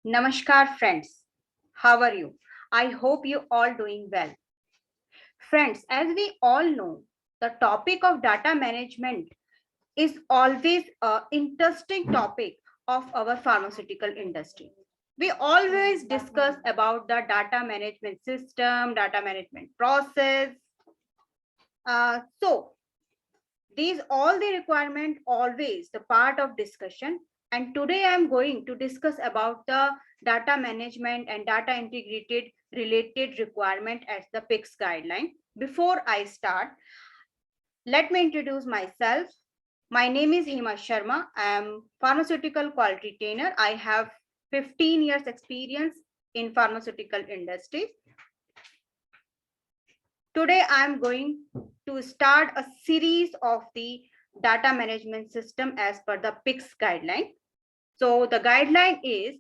Namaskar friends, how are you? I hope you all doing well. Friends, as we all know, the topic of data management is always an interesting topic of our pharmaceutical industry. We always discuss about the data management system, data management process. So these all the requirement always the part of discussion, and today I am going to discuss about the data management and data integrated related requirement as the PICS guideline. Before I start, let me introduce myself. My name is Hema Sharma. I am pharmaceutical quality trainer. I have 15 years experience in pharmaceutical industry. Today, I am going to start a series of the data management system as per the PICS guideline. So the guideline is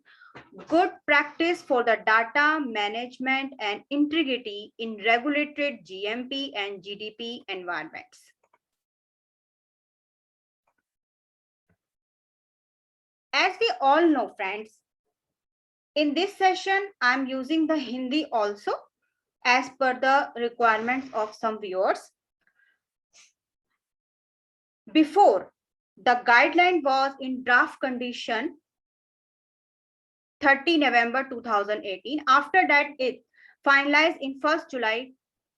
good practice for the data management and integrity in regulated GMP and GDP environments. As we all know, friends, in this session, I'm using the Hindi also as per the requirements of some viewers. Before, the guideline was in draft condition 30 November 2018. After that, it finalized in 1st July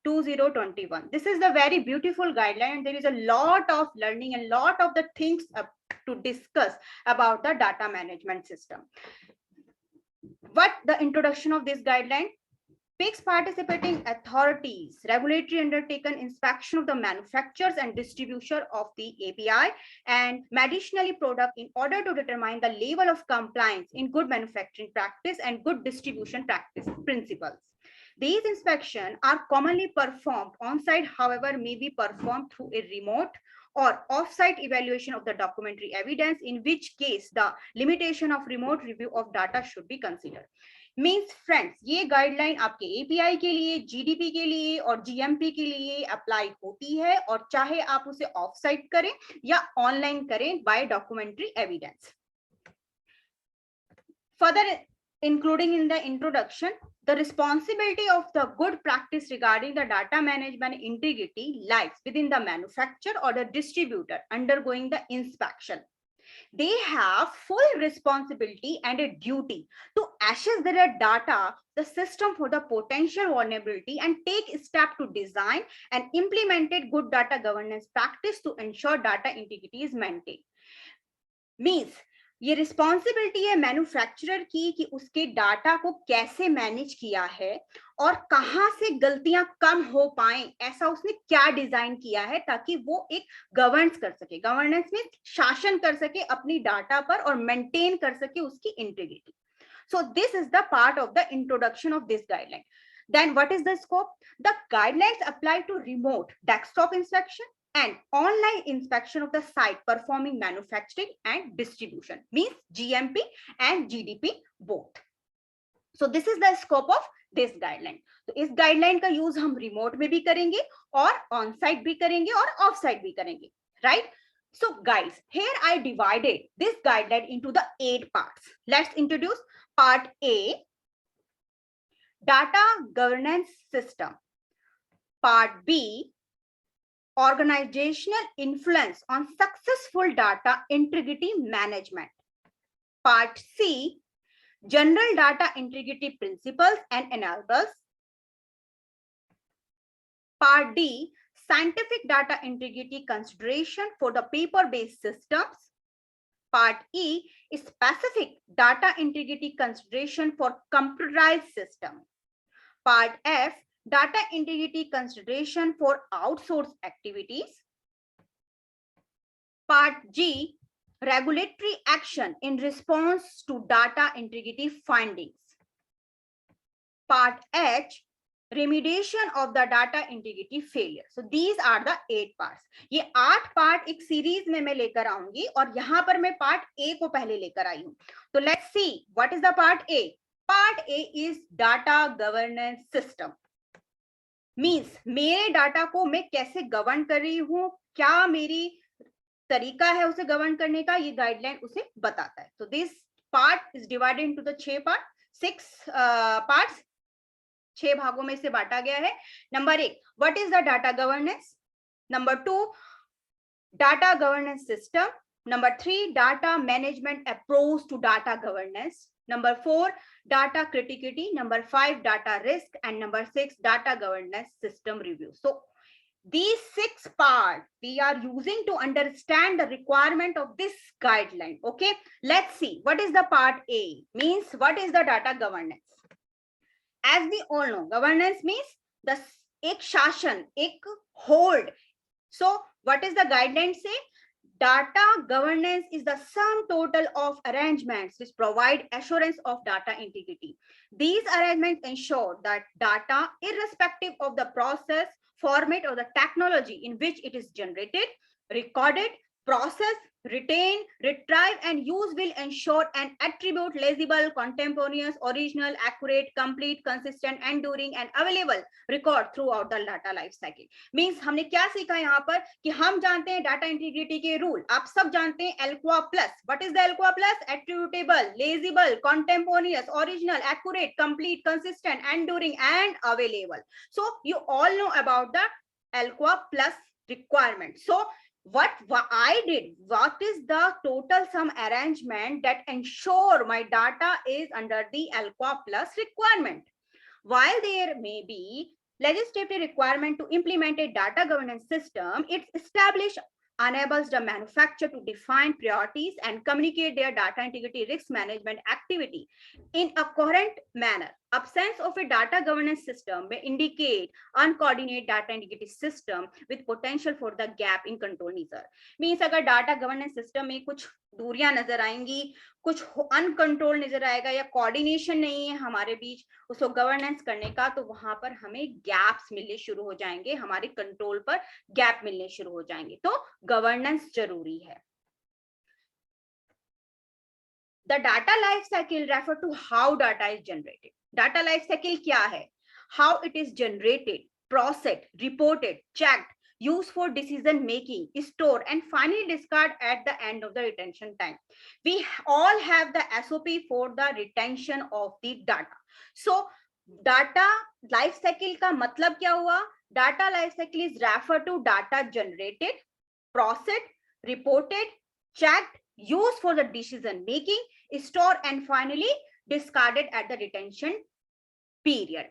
2021. This is the very beautiful guideline, and there is a lot of learning and lot of the things to discuss about the data management system. What the introduction of this guideline? PICS participating authorities, regulatory undertaken inspection of the manufacturers and distribution of the API and medicinally product in order to determine the level of compliance in good manufacturing practice and good distribution practice principles. These inspections are commonly performed on-site, however, may be performed through a remote or off-site evaluation of the documentary evidence, in which case the limitation of remote review of data should be considered. Means friends, ये guideline आपके API के लिए, GDP के लिए और GMP के लिए apply होती है, और चाहे आप उसे ऑफ साइट करें या ऑनलाइन करें by documentary evidence. Further, including in the introduction, the responsibility of the good practice regarding the data management integrity lies within the manufacturer or the distributor undergoing the inspection. They have full responsibility and a duty to assess their data, the system for the potential vulnerability, and take steps to design and implemented good data governance practice to ensure data integrity is maintained. Means ये responsibility है manufacturer की कि उसके data को कैसे manage किया है और कहां से गलतियां कम हो पाए, ऐसा उसने क्या डिजाइन किया है ताकि वो एक गवर्नेंस कर सके. गवर्नेंस में शासन कर सके अपनी डाटा पर और मेंटेन कर सके उसकी integrity. So this is the part of the introduction of this guideline. Then what is the scope? The guidelines apply to remote desktop inspection and online inspection of the site performing manufacturing and distribution, means GMP and GDP both. So this is the scope of this guideline. तो इस guideline का use हम remote में भी करेंगे और on site भी करेंगे और off site भी करेंगे, right? So guys, here I divided this guideline into the 8 parts. Let's introduce part A, data governance system. Part B, organizational influence on successful data integrity management. Part C, general data integrity principles and enablers. Part D, scientific data integrity consideration for the paper-based systems. Part E, specific data integrity consideration for computerized system. Part F, data integrity consideration for outsourced activities. Part G, regulatory action in response to data integrity findings. Part H, remediation of the data integrity failure. So these are the 8 parts. ये 8 part एक series में मैं लेकर आऊंगी और यहाँ पर मैं पार्ट ए को पहले लेकर आई हूँ. तो let's see what is the part A. Part A is data governance system. Means मेरे डाटा को मैं कैसे गवर्न कर रही हूँ, क्या मेरी तरीका है उसे गवर्न करने का, ये गाइडलाइन उसे बताता है. तो this part is divided into the 6 parts, 6 भागों में से बांटा गया है. Number 1, what is the data governance? Number 2, data governance system. Number 3, data management approach to data governance. Number 4, data criticality. Number 5, data risk. And number 6, data governance system review. So these 6 parts we are using to understand the requirement of this guideline. Okay, let's see what is the part A. Means what is the data governance? As we all know, governance means the एक शासन, एक hold. So what is the guideline say? Data governance is the sum total of arrangements which provide assurance of data integrity. These arrangements ensure that data, irrespective of the process, format, or the technology in which it is generated, recorded, processed, retained, retrieved, and used will ensure an attribute legible, contemporaneous, original, accurate, complete, consistent, enduring, and available record throughout the data life cycle. Means हमने क्या सीखा यहाँ पर कि हम जानते हैं data integrity के रूल, आप सब जानते हैं ALCOA plus. What is the ALCOA plus? Attributable, legible, contemporaneous, original, accurate, complete, consistent, enduring, and available. So you all know about the ELQA plus requirement. So what I did, what is the total sum arrangement that ensure my data is under the ELQA plus requirement? While there may be legislative requirement to implement a data governance system, it established enables the manufacturer to define priorities and communicate their data integrity risk management activity in a coherent manner. Absence of a data governance system may indicate uncoordinated data integrity system with potential for the gap in control measure. Means अगर data governance system में कुछ दूरियां नजर आएंगी, कुछ uncontrol नजर आएगा या कोऑर्डिनेशन नहीं है हमारे बीच उसको गवर्नेंस करने का, तो वहां पर हमें गैप्स मिलने शुरू हो जाएंगे, हमारे कंट्रोल पर गैप मिलने शुरू हो जाएंगे. तो गवर्नेंस जरूरी है. The data life cycle refer to how data is generated. Data life cycle क्या है? How it is generated, processed, reported, checked, used for decision making, stored, and finally discard at the end of the retention time. We all have the SOP for the retention of the data. So data life cycle का मतलब क्या हुआ? Data life cycle is refer to data generated, processed, reported, checked, used for the decision making, stored, and finally discarded at the retention period.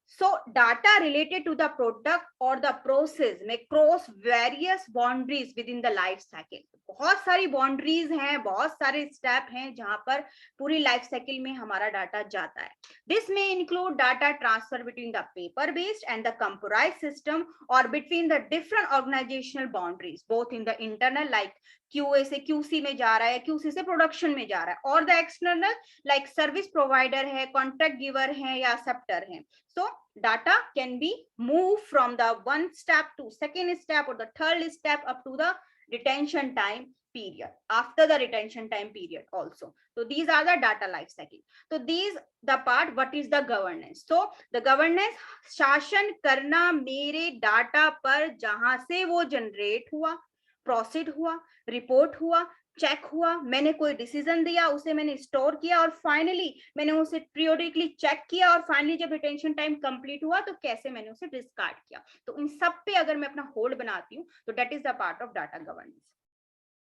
So data related to the product or the process may cross various boundaries within the life cycle. बहुत सारी boundaries हैं, बहुत सारे step हैं जहां पर पूरी life cycle में हमारा data जाता है. This may include data transfer between the paper-based and the computerized system or between the different organizational boundaries, both in the internal like QA से QC में जा रहा है, QC से production में जा रहा है, और the external like service provider है, contract giver है या acceptor है. So data can be moved from the one step to second step or the third step up to the retention time period, after the retention time period also. So these are the data life cycle. So these the part what is the governance. So the governance शासन करना मेरे data पर जहां से वो generate हुआ, proceed हुआ, report हुआ, चेक हुआ, मैंने कोई डिसीजन दिया, उसे मैंने स्टोर किया और फाइनली मैंने उसे पीरियडिकली चेक किया और फाइनली जब रिटेंशन टाइम कंप्लीट हुआ तो कैसे मैंने उसे डिस्कार्ड किया. तो इन सब पे अगर मैं अपना होल्ड बनाती हूँ तो that is the part of data governance.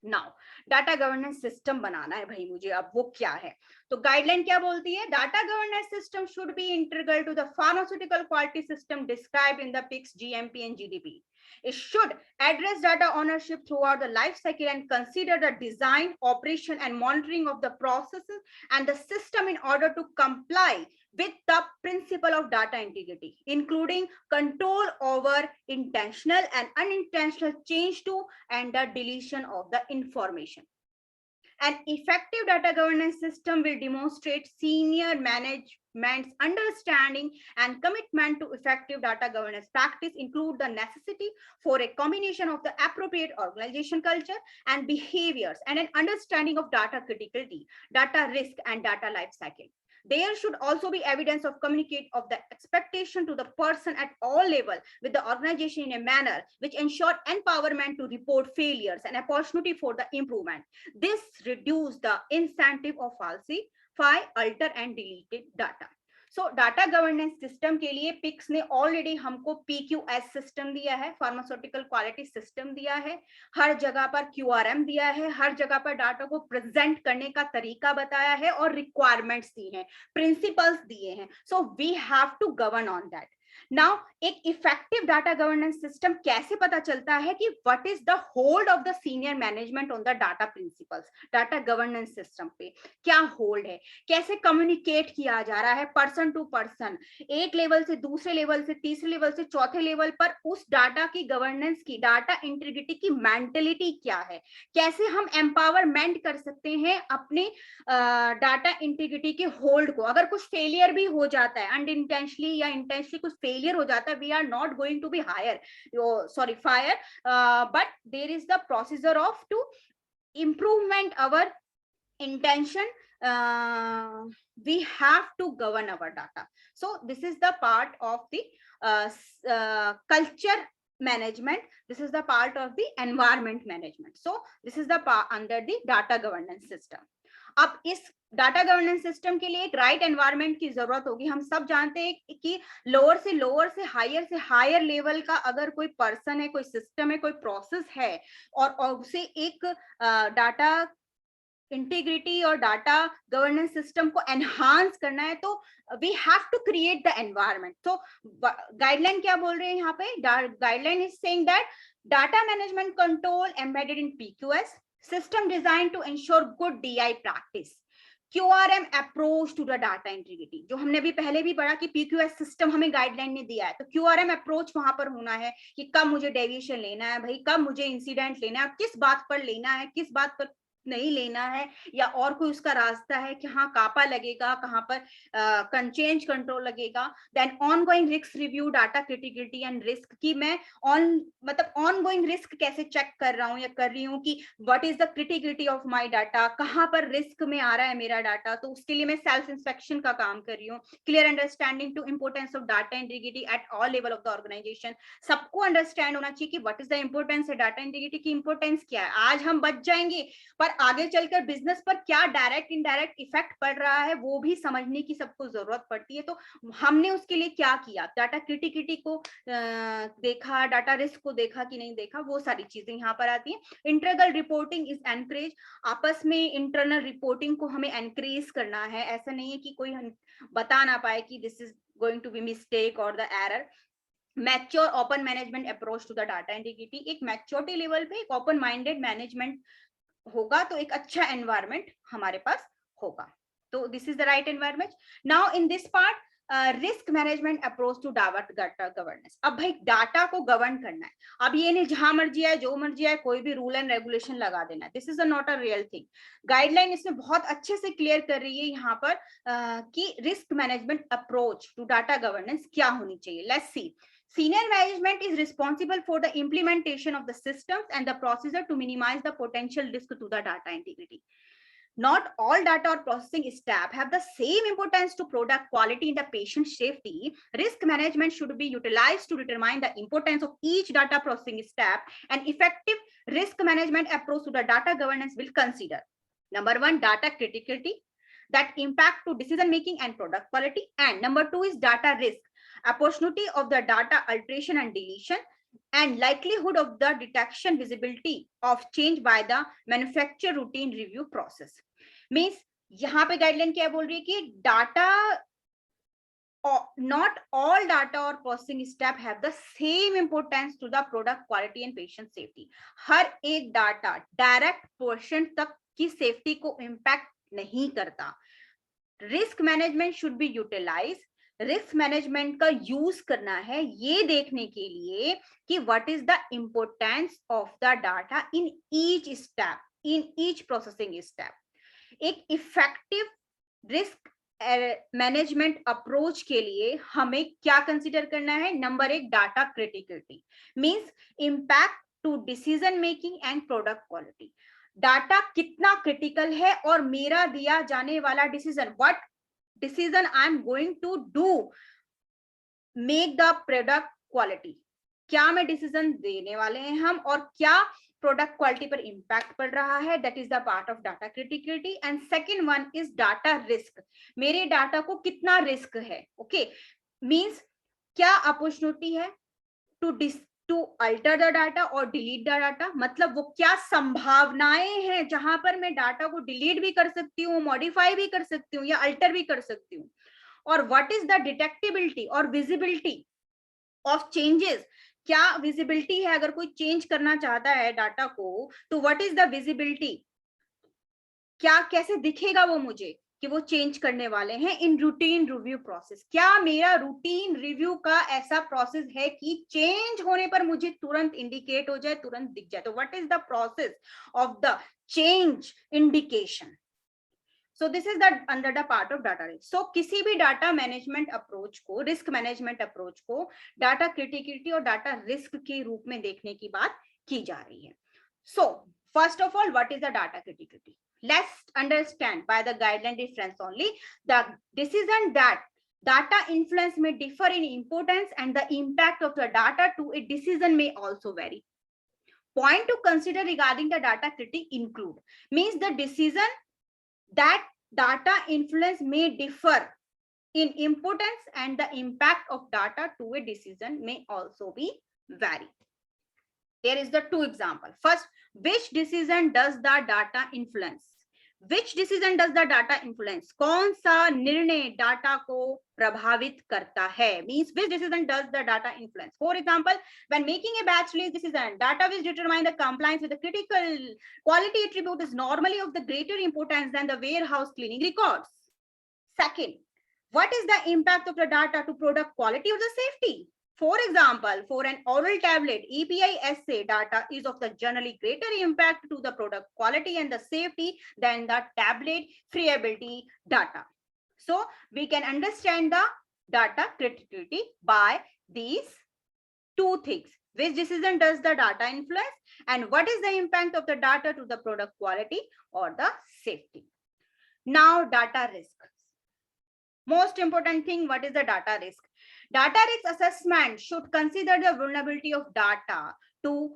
Now data governance system बनाना है भाई मुझे, अब वो क्या है? तो गाइडलाइन क्या बोलती है? Data governance system should be integral to the pharmaceutical quality system described in the PICS, GMP and GDP. It should address data ownership throughout the life cycle and consider the design, operation, and monitoring of the processes and the system in order to comply with the principle of data integrity, including control over intentional and unintentional change to and the deletion of the information. An effective data governance system will demonstrate senior management's understanding and commitment to effective data governance practice, include the necessity for a combination of the appropriate organization culture and behaviors and an understanding of data criticality, data risk, and data life cycle. there should also be evidence of communicate of the expectation to the person at all level with the organization in a manner which ensure empowerment to report failures and opportunity for the improvement. This reduce the incentive of falsify, alter and deleted data. So data governance system के लिए pics ने already हमको PQS system दिया है, pharmaceutical quality system दिया है, हर जगह पर QRM दिया है, हर जगह पर डाटा को प्रेजेंट करने का तरीका बताया है और रिक्वायरमेंट्स दी हैं, प्रिंसिपल्स दिए हैं. So we have to govern on that. Now एक इफेक्टिव डाटा गवर्नेंस सिस्टम कैसे पता चलता है कि what is the hold of the senior management on the data principles. Data governance system पे क्या होल्ड है, कैसे कम्युनिकेट किया जा रहा है पर्सन टू पर्सन, एक लेवल से दूसरे लेवल से तीसरे लेवल से चौथे लेवल पर उस डाटा की गवर्नेंस की, डाटा इंटीग्रिटी की मेंटेलिटी क्या है, कैसे हम एम्पावरमेंट कर सकते हैं अपने डाटा इंटीग्रिटी के होल्ड को. अगर कुछ फेलियर भी हो जाता है अनइंटेंशनली या इंटेंशनली, कुछ फेलियर हो जाता है, we are not going to be fire, but there is the procedure of to improvement our intention. We have to govern our data. So this is the part of the culture management. This is the part of the environment management. So this is the part under the data governance system. अब इस data governance system के लिए एक right environment की जरूरत होगी. हम सब जानते हैं कि लोअर से हायर लेवल का अगर कोई पर्सन है, कोई सिस्टम है, कोई प्रोसेस है और उसे एक डाटा इंटीग्रिटी और डाटा गवर्नेंस सिस्टम को एनहांस करना है, तो we have to create the environment. तो गाइडलाइन क्या बोल रहे हैं यहाँ पे? Guideline is saying that data management control embedded in PQS system designed to ensure good DI practice, QRM approach to the data integrity. जो हमने भी पहले भी पढ़ा कि PQS सिस्टम हमें गाइडलाइन ने दिया है, तो QRM अप्रोच वहां पर होना है कि कब मुझे डेविएशन लेना है भाई, कब मुझे इंसिडेंट लेना है, किस बात पर लेना है, किस बात पर नहीं लेना है, या और कोई उसका रास्ता है कि हाँ कापा लगेगा, कहाँ पर चेंज कंट्रोल लगेगा. Then ongoing risk review, data criticality and risk की मैं ऑनगोइंग रिस्क कैसे चेक कर रहा हूँ या कर रही हूँ कि what is the criticality of my data, कहाँ पर रिस्क में आ रहा है मेरा डाटा, तो उसके लिए मैं सेल्फ इंस्पेक्शन का काम कर रही हूँ. Clear understanding to importance of data integrity at all level of the organization. सबको अंडरस्टैंड होना चाहिए कि व्हाट इज द इंपोर्टेंस है, डाटा इंटीग्रिटी की इंपोर्टेंस क्या है. आज हम बच जाएंगे पर आगे चलकर बिजनेस पर क्या डायरेक्ट इनडायरेक्ट इफेक्ट पड़ रहा है वो भी समझने की सबको जरूरत पड़ती है. तो हमने उसके लिए क्या किया, डाटा क्रिटिकलिटी को देखा, डाटा रिस्क को देखा कि नहीं देखा, वो सारी चीजें यहाँ पर आती हैं. Internal reporting is encourage. आपस में इंटरनल रिपोर्टिंग को हमें एनकरेज करना है. ऐसा नहीं है कि कोई बता ना पाए कि this is going to be mistake और the error. Mature open management approach to the data integrity. एक मैच्योरिटी लेवल पे एक ओपन माइंडेड मैनेजमेंट होगा तो एक अच्छा एनवायरनमेंट हमारे पास होगा. तो this is the right environment. Now in this part risk management approach to data governance. अब भाई डाटा को गवर्न करना है. अब ये नहीं जहां मर्जी आए जो मर्जी आए कोई भी रूल एंड रेगुलेशन लगा देना. This is not a real thing. Guideline इसमें बहुत अच्छे से क्लियर कर रही है यहाँ पर कि risk management approach to data governance क्या होनी चाहिए. Let's see. Senior management is responsible for the implementation of the systems and the procedure to minimize the potential risk to the data integrity. Not all data or processing staff have the same importance to product quality and the patient safety. Risk management should be utilized to determine the importance of each data processing step, and effective risk management approach to the data governance will consider. Number one, data criticality that impact to decision making and product quality. And number two is data risk, opportunity of the data alteration and deletion, and likelihood of the detection visibility of change by the manufacturer routine review process. Means यहाँ पे guideline क्या बोल रही है कि data, not all data or processing step have the same importance to the product quality and patient safety. हर एक data direct patient तक की सेफ्टी को इम्पैक्ट नहीं करता. Risk management should be utilize. Risk management का यूज करना है ये देखने के लिए कि what is the importance of the data in each step, in each processing step. एक इफेक्टिव रिस्क मैनेजमेंट अप्रोच के लिए हमें क्या कंसीडर करना है? नंबर एक, data criticality means impact to decision making and product quality. Data कितना critical है और मेरा दिया जाने वाला decision, what decision I am going to do make the product quality. क्या मैं डिसीजन देने वाले हैं हम और क्या प्रोडक्ट क्वालिटी पर इंपैक्ट पड़ रहा है, that is the part of data criticality. And second one is data risk. मेरे डाटा को कितना रिस्क है. ओके, मींस क्या अपॉर्चुनिटी है टू अल्टर द डाटा और डिलीट द डाटा. मतलब वो क्या संभावनाएं हैं जहां पर मैं डाटा को डिलीट भी कर सकती हूँ, मॉडिफाई भी कर सकती हूँ या अल्टर भी कर सकती हूँ. और व्हाट इज द डिटेक्टिबिलिटी और विजिबिलिटी ऑफ चेंजेस. क्या विजिबिलिटी है, अगर कोई चेंज करना चाहता है डाटा को तो व्हाट इज द विजिबिलिटी. क्या कैसे दिखेगा वो मुझे कि वो चेंज करने वाले हैं इन रूटीन रिव्यू प्रोसेस. क्या मेरा रूटीन रिव्यू का ऐसा प्रोसेस है कि चेंज होने पर मुझे तुरंत इंडिकेट हो जाए, तुरंत दिख जाए. तो what is the process of the change indication. So this is the under the part of data risk. So किसी भी डाटा मैनेजमेंट अप्रोच को, रिस्क मैनेजमेंट अप्रोच को डाटा क्रिटिकलिटी और डाटा रिस्क के रूप में देखने की बात की जा रही है. So first of all, what is the data criticality? Let's understand by the guideline difference only the decision that data influence may differ in importance and the impact of the data to a decision may also vary. Point to consider regarding the data critic include means the decision that data influence may differ in importance and the impact of data to a decision may also be vary. There is the two example. First, which decision does the data influence? Which decision does the data influence? कौन सा निर्णय data को प्रभावित करता है? Means which decision does the data influence? For example, when making a batch release decision, data which determine the compliance with the critical quality attribute is normally of the greater importance than the warehouse cleaning records. Second, what is the impact of the data to product quality or the safety? For example, for an oral tablet, EPI assay data is of the generally greater impact to the product quality and the safety than the tablet friability data. So we can understand the data criticality by these two things. Which decision does the data influence and what is the impact of the data to the product quality or the safety. Now data risk. Most important thing, what is the data risk? Data risk assessment should consider the vulnerability of data to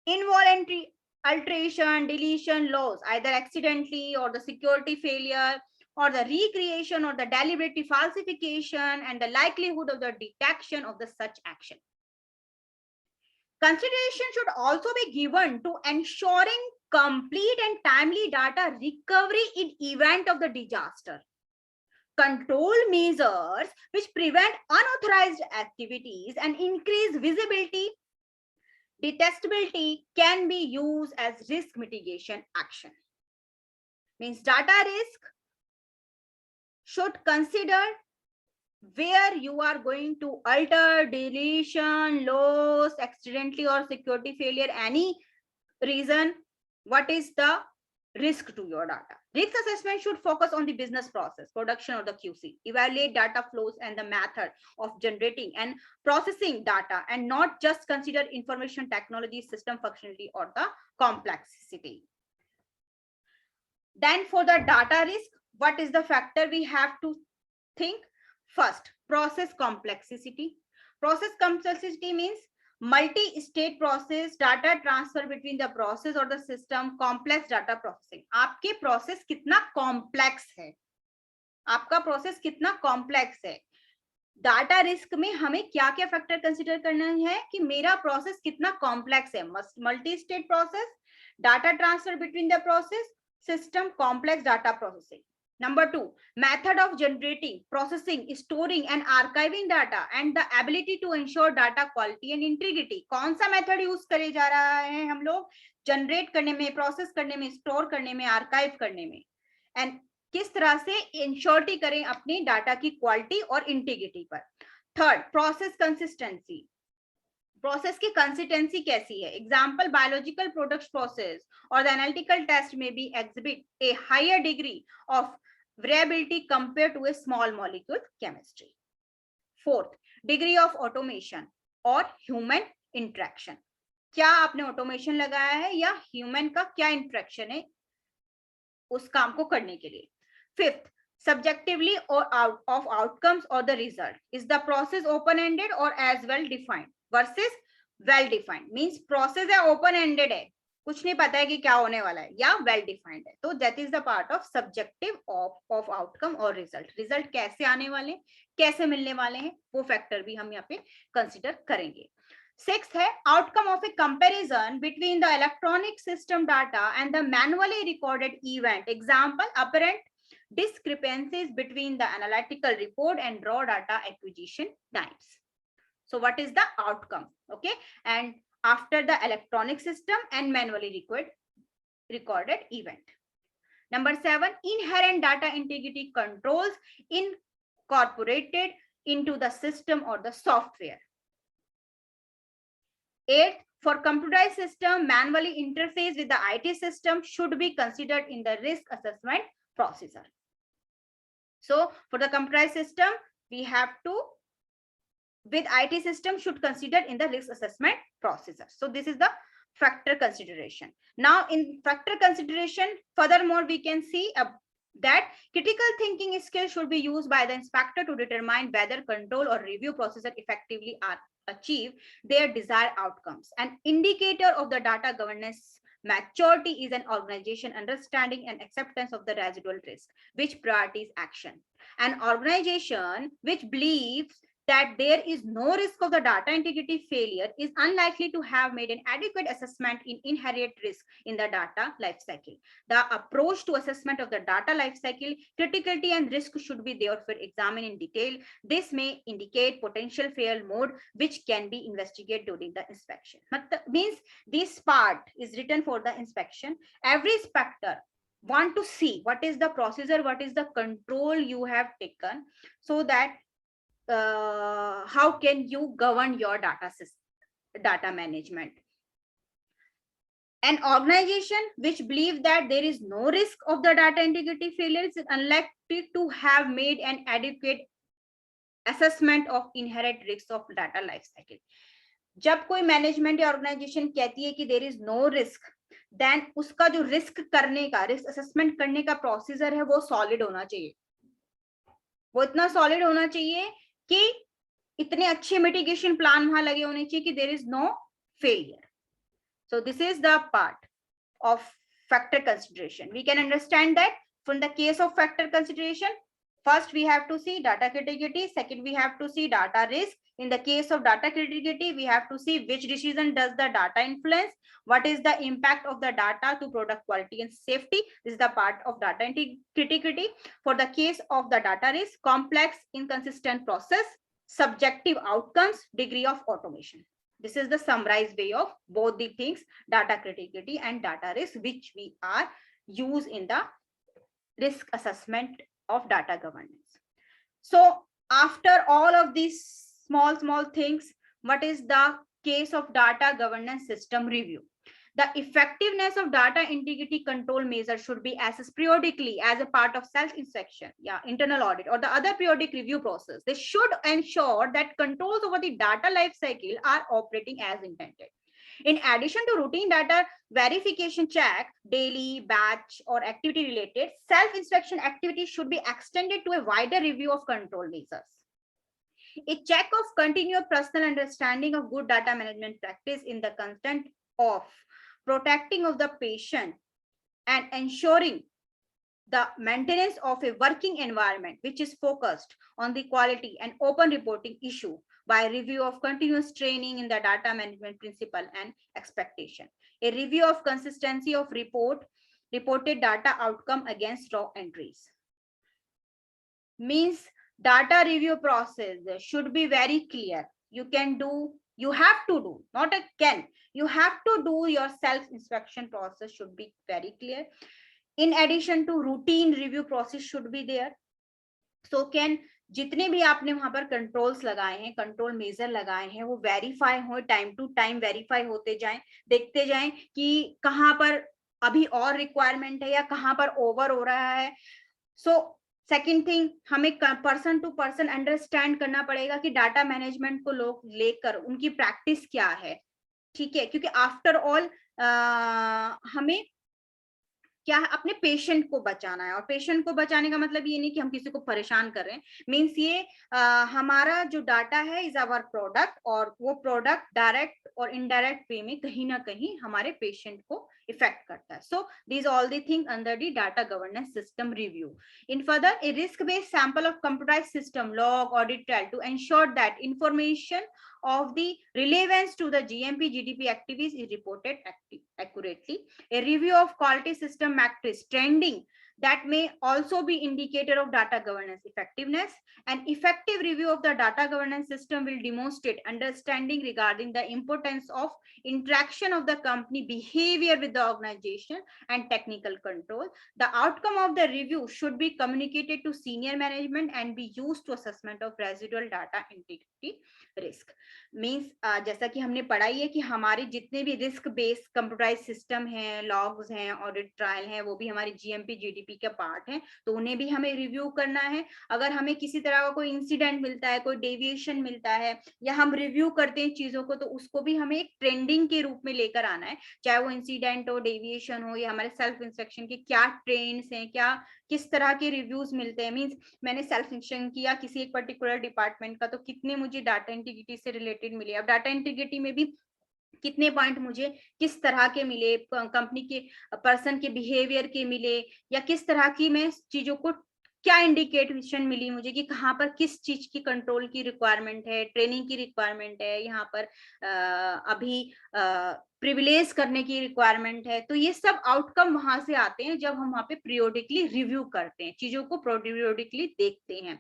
involuntary alteration, deletion, loss, either accidentally or the security failure or the recreation or the deliberate falsification and the likelihood of the detection of the such action. Consideration should also be given to ensuring complete and timely data recovery in event of the disaster. Control measures which prevent unauthorized activities and increase visibility, detectability can be used as risk mitigation action. Means data risk should consider where you are going to alter, deletion, loss, accidentally or security failure, any reason, what is the risk to your data. Risk assessment should focus on the business process, production or the QC, evaluate data flows and the method of generating and processing data and not just consider information technology, system functionality or the complexity. Then for the data risk, what is the factor we have to think? First, process complexity. Process complexity means multi-state process, data transfer between the process or the system, complex data processing. आपके process कितना complex है, आपका process कितना complex है. Data risk में हमें क्या क्या फैक्टर कंसिडर करना है कि मेरा प्रोसेस कितना कॉम्प्लेक्स है. Multi state process, data transfer between the process, system, complex data processing. Number 2, method of generating, processing, storing and archiving data and the ability to ensure data quality and integrity. कौन सा method use करे जा रहा है हम लोग generate करने में, प्रोसेस करने में, स्टोर करने में, आर्काइव करने में, एंड किस तरह से इंश्योरिटी करें अपनी डाटा की क्वालिटी और इंटीग्रिटी पर. Third, process consistency. प्रोसेस की कंसिस्टेंसी कैसी है. एग्जाम्पल, बायोलॉजिकल प्रोडक्ट्स प्रोसेस और द एनालिटिकल टेस्ट में be exhibit a higher degree of variability compared to a small molecule chemistry. Fourth, degree of automation और human interaction. क्या आपने automation लगाया है या ह्यूमन का क्या इंटरेक्शन है उस काम को करने के लिए. Fifth, subjectively or out of outcomes or the result. Is the process open ended or as well defined versus well defined? Means process है open ended है, कुछ नहीं पता है कि क्या होने वाला है, या वेल डिफाइंड है, तो that is the part of subjective of outcome और रिजल्ट. रिजल्ट कैसे आने वाले, कैसे मिलने वाले हैं, वो फैक्टर भी हम यहाँ पे कंसिडर करेंगे. Sixth है outcome of a comparison between the electronic system data and the manually recorded event. Example, apparent discrepancies between the analytical report and raw data acquisition times. So what is the outcome? Okay, and after the electronic system and manually recorded event. Number 7, inherent data integrity controls incorporated into the system or the software. 8, for computerized system, manually interface with the IT system should be considered in the risk assessment procedure. So for the computerized system, we have to, with IT system should consider in the risk assessment procedure. So this is the factor consideration. Now in factor consideration, furthermore, we can see that critical thinking skill should be used by the inspector to determine whether control or review procedure effectively are achieve their desired outcomes. An indicator of the data governance maturity is an organization understanding and acceptance of the residual risk, which priorities action. An organization which believes that there is no risk of the data integrity failure is unlikely to have made an adequate assessment in inherent risk in the data lifecycle. The approach to assessment of the data lifecycle, criticality and risk should be therefore examined in detail. This may indicate potential fail mode which can be investigated during the inspection. Means this part is written for the inspection. Every inspector want to see what is the procedure, what is the control you have taken, so that how can you govern your data management. An organization which believes that there is no risk of the data integrity failures is unlikely to have made an adequate assessment of inherent risks of data life cycle. जब कोई management या organisation कहती है कि there is no risk, then उसका जो risk करने का, रिस्क असेसमेंट करने का प्रोसीजर है वो सॉलिड होना चाहिए. वो इतना सॉलिड होना चाहिए कि इतने अच्छे मिटिगेशन प्लान वहां लगे होने चाहिए कि there is no failure. So this is the part of factor consideration. We can understand that from the case of factor consideration, first we have to see data criticality, second we have to see data risk. In the case of data criticality, we have to see which decision does the data influence, what is the impact of the data to product quality and safety. This is the part of data criticality. For the case of the data risk, complex, inconsistent process, subjective outcomes, degree of automation. This is the summarized way of both the things, data criticality and data risk, which we are used in the risk assessment of data governance. So after all of these small things, what is the case of data governance system review? The effectiveness of data integrity control measures should be assessed periodically as a part of self-inspection, internal audit, or the other periodic review process. They should ensure that controls over the data lifecycle are operating as intended. In addition to routine data verification check, daily, batch, or activity-related, self-inspection activities should be extended to a wider review of control measures. A check of continuous personal understanding of good data management practice in the content of protecting of the patient and ensuring the maintenance of a working environment which is focused on the quality and open reporting issue by review of continuous training in the data management principle and expectation. A review of consistency of reported data outcome against raw entries. Means data review process should be very clear. You have to do, not a can. You have to do your self-inspection process should be very clear. In addition to routine review process should be there. So can जितने भी आपने वहां पर controls लगाए हैं, control measure लगाए हैं, वो वेरीफाई हो, टाइम टू टाइम वेरीफाई होते जाएं, देखते जाएं कि कहां पर अभी और रिक्वायरमेंट है या कहां पर ओवर हो रहा है. सो सेकेंड थिंग, हमें पर्सन टू पर्सन अंडरस्टैंड करना पड़ेगा कि डाटा मैनेजमेंट को लोग लेकर उनकी प्रैक्टिस क्या है. ठीक है, क्योंकि आफ्टर ऑल हमें क्या है, अपने पेशेंट को बचाना है। और पेशेंट को बचाने का मतलब ये नहीं कि हम किसी को परेशान कर रहे हैं, मीन्स ये हमारा जो डाटा है इज आवर प्रोडक्ट, और वो प्रोडक्ट डायरेक्ट और इनडायरेक्ट वे में कहीं ना कहीं हमारे पेशेंट को इफेक्ट करता है. सो these all the things under the data governance system review. In further, a risk-based sample of computerized system log audit trail to ensure that information of the relevance to the GMP GDP activities is reported accurately. A review of quality system metrics trending that may also be indicator of data governance effectiveness. An effective review of the data governance system will demonstrate understanding regarding the importance of interaction of the company behavior with the organization and technical control. The outcome of the review should be communicated to senior management and be used to assessment of residual data integrity risk. Means जैसा कि हमने पढ़ा ही है कि हमारे जितने भी risk based computerise system हैं, लॉग्स हैं, ऑडिट ट्रायल हैं, वो भी हमारे जीएमपी जीडीपी का पार्ट है, तो उन्हें भी हमें रिव्यू करना है. अगर हमें किसी तरह का कोई इंसिडेंट मिलता है, कोई डेविएशन मिलता है, या हम रिव्यू करते हैं चीजों को, तो उसको भी हमें एक ट्रेंडिंग के रूप में लेकर आना है, चाहे वो इंसिडेंट हो, डेविएशन हो, या हमारे सेल्फ इंस्पेक्शन के क्या ट्रेंड्स हैं, क्या किस तरह के रिव्यूज मिलते हैं. मीन्स मैंने सेल्फ इंस्पेक्शन किया किसी एक पर्टिकुलर डिपार्टमेंट का, तो कितने मुझे डाटा इंटीग्रिटी से रिलेटेड मिले. अब डाटा इंटीग्रिटी में भी कितने पॉइंट मुझे किस तरह के मिले, कंपनी के पर्सन के बिहेवियर के मिले, या किस तरह की मैं चीजों को क्या इंडिकेशन मिली मुझे कि कहाँ पर किस चीज की कंट्रोल की रिक्वायरमेंट है, ट्रेनिंग की रिक्वायरमेंट है, यहाँ पर अभी प्रिविलेज करने की रिक्वायरमेंट है. तो ये सब आउटकम वहां से आते हैं जब हम वहां पे पीरियोडिकली रिव्यू करते हैं, चीजों को पीरियोडिकली देखते हैं.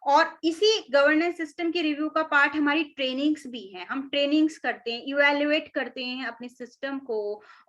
और इसी गवर्नेंस सिस्टम के रिव्यू का पार्ट हमारी ट्रेनिंग्स भी है. हम ट्रेनिंग्स करते हैं, इवेल्युएट करते हैं अपने सिस्टम को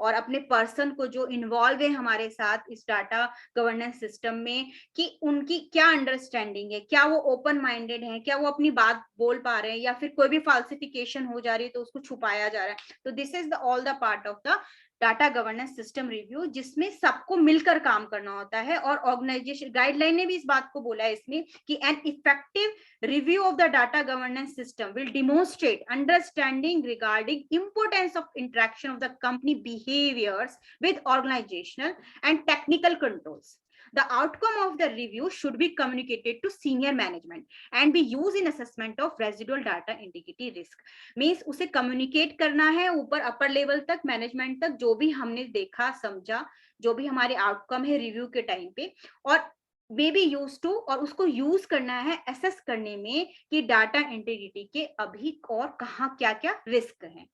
और अपने पर्सन को जो इन्वॉल्व है हमारे साथ इस डाटा गवर्नेंस सिस्टम में, कि उनकी क्या अंडरस्टैंडिंग है, क्या वो ओपन माइंडेड है, क्या वो अपनी बात बोल पा रहे हैं, या फिर कोई भी फाल्सिफिकेशन हो जा रही है तो उसको छुपाया जा रहा है. तो this is the all the part of the data governance system review, जिसमें सबको मिलकर काम करना होता है. और ऑर्गेनाइजेशन गाइडलाइन ने भी इस बात को बोला है इसमें कि an effective review of the data governance system will demonstrate understanding regarding importance of interaction of the company behaviours with organizational and technical controls. The outcome of the review should be communicated to senior management and be used in assessment of residual data integrity risk. Means उसे communicate करना है ऊपर upper level तक, management तक, जो भी हमने देखा समझा, जो भी हमारे आउटकम है रिव्यू के टाइम पे, और मे बी यूज टू, और उसको यूज करना है असेस करने में कि डाटा इंटीग्रिटी के अभी और कहाँ क्या क्या रिस्क है,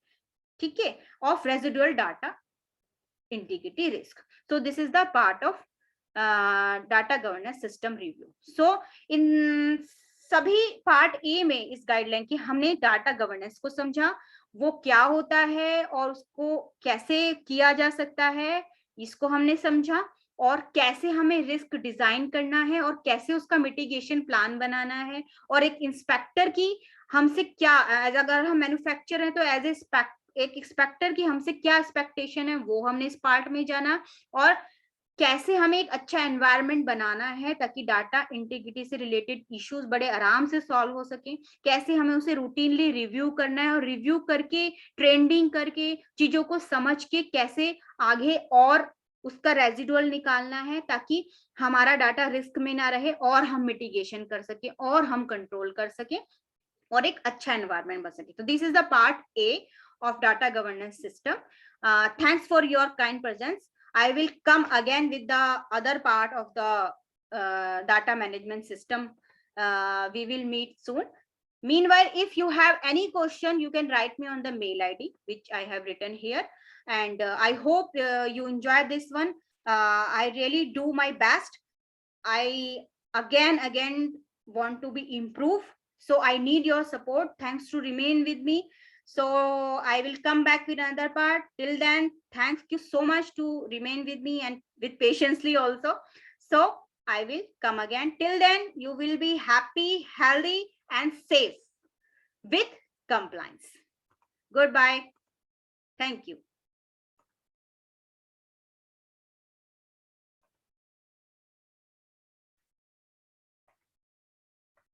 ठीक है, of residual data integrity risk. So this is the part of data governance system review. So in सभी पार्ट ए में इस गाइडलाइन की हमने डाटा गवर्नेंस को समझा, वो क्या होता है और उसको कैसे किया जा सकता है, इसको हमने समझा, और कैसे हमें रिस्क डिजाइन करना है और कैसे उसका मिटिगेशन प्लान बनाना है. और एक इंस्पेक्टर की हमसे क्या, अगर हम मैन्युफैक्चरर हैं तो एज एक इंस्पेक्टर की हमसे क्या एक्सपेक्टेशन है, वो हमने इस पार्ट में जाना. और कैसे हमें एक अच्छा एनवायरनमेंट बनाना है ताकि डाटा इंटीग्रिटी से रिलेटेड इश्यूज बड़े आराम से सॉल्व हो सके, कैसे हमें उसे रूटीनली रिव्यू करना है, और रिव्यू करके ट्रेंडिंग करके चीजों को समझ के कैसे आगे और उसका रेजिडुअल निकालना है ताकि हमारा डाटा रिस्क में ना रहे और हम मिटिगेशन कर सके और हम कंट्रोल कर सके और एक अच्छा एनवायरनमेंट बन सके. तो this is the part A of data governance system. Thanks for your kind presence. I will come again with the other part of the data management system. We will meet soon. Meanwhile, if you have any question, you can write me on the mail ID, which I have written here. And I hope you enjoy this one. I really do my best. I again want to be improved. So I need your support. Thanks to remain with me. So I will come back with another part. Till then, thank you so much to remain with me and with patiently also. So I will come again. Till then, you will be happy, healthy, and safe with compliance. Goodbye. Thank you.